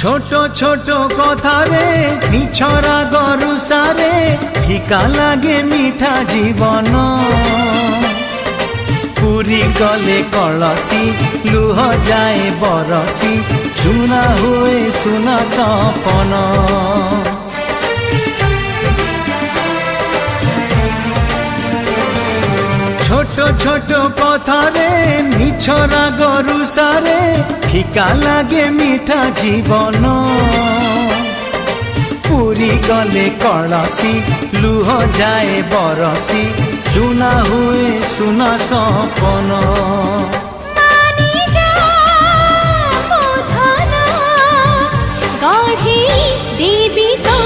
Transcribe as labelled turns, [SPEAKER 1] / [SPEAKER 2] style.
[SPEAKER 1] ছোট ছোট কথারে মিছরা গরুসারে ফিকা লাগে মিঠা জীবন পুরি গলে কলসি লুহ যায় বরসি সুনা হুয়ে সুনা সপন ছোট ছোট কথারে মিছরা গরুসারে ফিকা লাগে মিঠা জীবন পুরি গলে কলসি লুহ যায় বরসি সুনা হুয়ে সুনা সপন
[SPEAKER 2] গঢ়ি দেবী তো